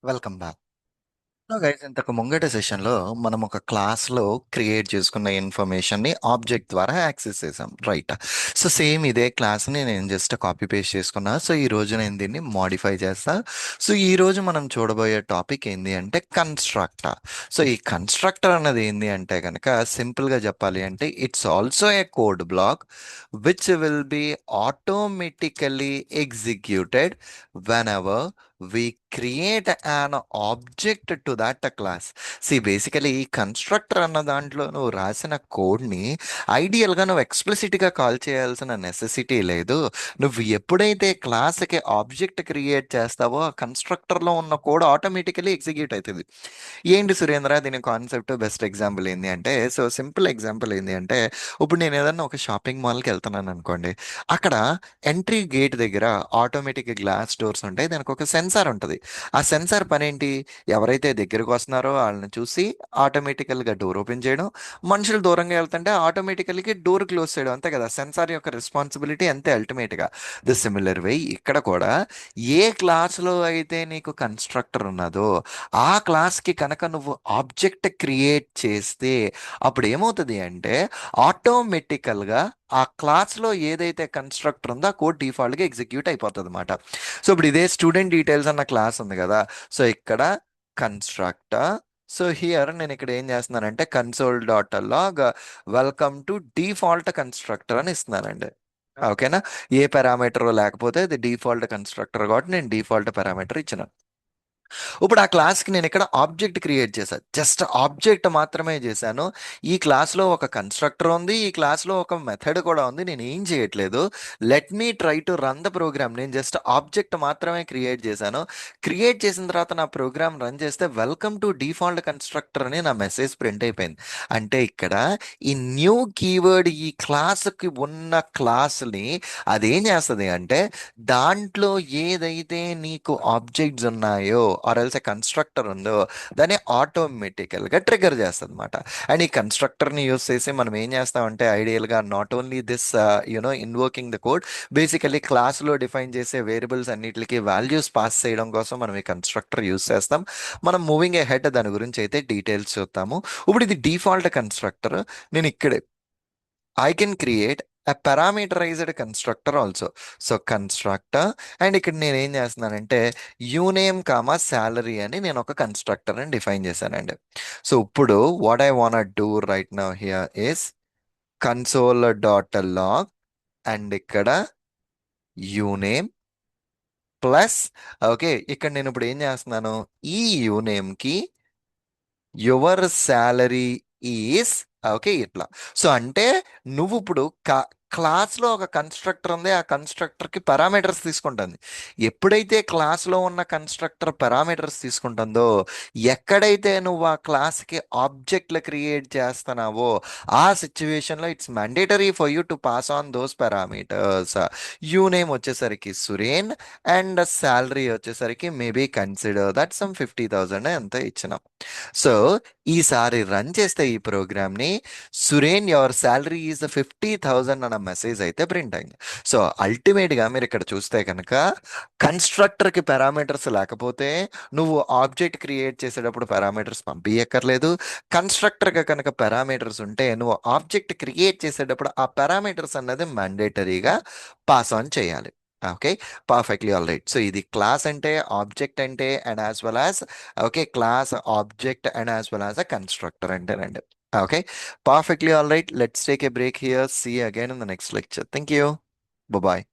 Welcome back. So guys, ఇంతకు ముంగట సెషన్లో మనం ఒక క్లాస్లో క్రియేట్ చేసుకున్న ఇన్ఫర్మేషన్ని ఆబ్జెక్ట్ ద్వారా యాక్సెస్ చేసాం, రైట్? సో సేమ్ ఇదే క్లాస్ని నేను జస్ట్ కాపీ పేస్ట్ చేసుకున్నా. సో ఈ రోజు నేను దీన్ని మోడిఫై చేస్తా. సో ఈ రోజు మనం చూడబోయే టాపిక్ ఏంది అంటే కన్స్ట్రక్టర్. సో ఈ కన్స్ట్రక్టర్ అన్నది ఏంది అంటే కనుక సింపుల్గా చెప్పాలి అంటే it's also a code block which will be automatically executed whenever we create an object to that class. See, basically ఈ కన్స్ట్రక్టర్ అన్న దాంట్లో నువ్వు రాసిన కోడ్ని ఐడియల్గా నువ్వు ఎక్స్ప్లిసిట్గా కాల్ చేయాల్సిన నెసెసిటీ లేదు. నువ్వు ఎప్పుడైతే క్లాస్కి ఆబ్జెక్ట్ క్రియేట్ చేస్తావో ఆ కన్స్ట్రక్టర్లో ఉన్న కోడ్ ఆటోమేటికలీ ఎగ్జిక్యూట్ అవుతుంది. ఏంటి సురేంద్ర దీని కాన్సెప్ట్? బెస్ట్ ఎగ్జాంపుల్ ఏంటి అంటే, సో సింపుల్ ఎగ్జాంపుల్ ఏంటి అంటే, ఇప్పుడు నేను ఏదన్నా ఒక షాపింగ్ మాల్కి వెళ్తున్నాను అనుకోండి. అక్కడ ఎంట్రీ గేట్ దగ్గర ఆటోమేటిక్ గ్లాస్ డోర్స్ ఉంటాయి, దానికి ఒక సెన్సార్ ఉంటుంది. ఆ సెన్సార్ పని ఏంటి? ఎవరైతే దగ్గరకు వస్తున్నారో వాళ్ళని చూసి ఆటోమేటికల్గా డోర్ ఓపెన్ చేయడం, మనుషులు దూరంగా వెళ్తుంటే ఆటోమేటికల్గా డోర్ క్లోజ్ చేయడం, అంతే కదా సెన్సార్ యొక్క రెస్పాన్సిబిలిటీ, అంతే అల్టిమేట్గా. ది సిమిలర్ వే ఇక్కడ కూడా ఏ క్లాస్లో అయితే నీకు కన్స్ట్రక్టర్ ఉన్నదో ఆ క్లాస్కి కనుక నువ్వు ఆబ్జెక్ట్ క్రియేట్ చేస్తే అప్పుడు ఏమవుతుంది అంటే ఆటోమేటికల్గా ఆ క్లాస్లో ఏదైతే కన్స్ట్రక్టర్ ఉందో ఆ కోడ్ డిఫాల్ట్గా ఎగ్జిక్యూట్ అయిపోతుంది అనమాట. సో ఇప్పుడు ఇదే స్టూడెంట్ డీటెయిల్స్ అన్న క్లాస్ ఉంది కదా. సో ఇక్కడ కన్స్ట్రక్టర్. సో హియర్ నేను ఇక్కడ ఏం చేస్తున్నానంటే console dot log welcome to default constructor అని ఇస్తున్నానండి. ఓకేనా? ఏ పారామీటర్ లేకపోతే ఇది డిఫాల్ట్ కన్స్ట్రక్టర్ కాబట్టి నేను డిఫాల్ట్ పారామీటర్ ఇచ్చిన. ఇప్పుడు ఆ క్లాస్కి నేను ఇక్కడ ఆబ్జెక్ట్ క్రియేట్ చేశాను, జస్ట్ ఆబ్జెక్ట్ మాత్రమే చేశాను. ఈ క్లాస్లో ఒక కన్స్ట్రక్టర్ ఉంది, ఈ క్లాస్లో ఒక మెథడ్ కూడా ఉంది. నేను ఏం చేయట్లేదు. Let me try to run the program. నేను జస్ట్ ఆబ్జెక్ట్ మాత్రమే క్రియేట్ చేశాను. క్రియేట్ చేసిన తర్వాత నా ప్రోగ్రామ్ రన్ చేస్తే వెల్కమ్ టు డిఫాల్ట్ కన్స్ట్రక్టర్ అని నా మెసేజ్ ప్రింట్ అయిపోయింది. అంటే ఇక్కడ ఈ న్యూ కీవర్డ్ ఈ క్లాస్కి ఉన్న క్లాస్ని అదేం చేస్తుంది అంటే దాంట్లో ఏదైతే నీకు ఆబ్జెక్ట్స్ ఉన్నాయో ఆర్ ఎల్స్ కన్స్ట్రక్టర్ ఉందో దాన్ని ఆటోమేటికల్గా ట్రిగర్ చేస్తుంది అనమాట. అండ్ ఈ కన్స్ట్రక్టర్ని యూస్ చేసి మనం ఏం చేస్తామంటే ఐడియల్గా not only this invoking the code, basically క్లాస్లో డిఫైన్ చేసే వేరియబుల్స్ అన్నిటికి వాల్యూస్ పాస్ చేయడం కోసం మనం ఈ కన్స్ట్రక్టర్ యూస్ చేస్తాం. మనం మూవింగ్ ఏ హెడ్ దాని గురించి అయితే డీటెయిల్స్ చూద్దాము. ఇప్పుడు ఇది డిఫాల్ట్ కన్స్ట్రక్టర్. నేను ఇక్కడే I can create a parameterized constructor also. So constructor, and ఇక్కడ నేను ఏం చేస్తున్నానంటే యూనేమ్ కామా శాలరీ అని నేను ఒక కన్స్ట్రక్టర్ అని డిఫైన్ చేశానండి. సో ఇప్పుడు what I want do right now here is console dot log and ఇక్కడ యూనేమ్ ప్లస్, ఓకే, ఇక్కడ నేను ఇప్పుడు ఏం చేస్తున్నాను, ఈ యూనేమ్కి యువర్ శాలరీ ఈస్, ఓకే, ఇట్లా. సో అంటే నువ్వు ఇప్పుడు క్లాస్లో ఒక కన్స్ట్రక్టర్ ఉంది, ఆ కన్స్ట్రక్టర్కి పారామీటర్స్ తీసుకుంటుంది. ఎప్పుడైతే క్లాస్లో ఉన్న కన్స్ట్రక్టర్ పారామీటర్స్ తీసుకుంటుందో ఎక్కడైతే నువ్వు ఆ క్లాస్కి ఆబ్జెక్ట్లు క్రియేట్ చేస్తున్నావో ఆ సిచ్యువేషన్లో it's mandatory for you to pass on those parameters. You name వచ్చేసరికి సురేన్ అండ్ శాలరీ వచ్చేసరికి మేబీ కన్సిడర్ దట్ సమ్ 50,000 ఎంత ఇచ్చినాం. సో ఈసారి రన్ చేస్తే ఈ ప్రోగ్రామ్ని సురేన్ యువర్ శాలరీ ఈజ్ 50,000 అన్న మెసేజ్ అయితే ప్రింట్ అయింది. సో అల్టిమేట్గా మీరు ఇక్కడ చూస్తే కనుక కన్స్ట్రక్టర్కి పారామీటర్స్ లేకపోతే నువ్వు ఆబ్జెక్ట్ క్రియేట్ చేసేటప్పుడు పారామీటర్స్ పంపించక్కర్లేదు. కన్స్ట్రక్టర్గా కనుక పారామీటర్స్ ఉంటే నువ్వు ఆబ్జెక్ట్ క్రియేట్ చేసేటప్పుడు ఆ పారామీటర్స్ అన్నది మ్యాండేటరీగా పాస్ ఆన్ చేయాలి. Okay, perfectly all right. So ఇది క్లాస్ అంటే ఆబ్జెక్ట్ అంటే and as well as, okay, class object and as well as a constructor అంటేనండి. Okay, perfectly all right. Let's take a break here. See you again in the next lecture. Thank you. Bye bye.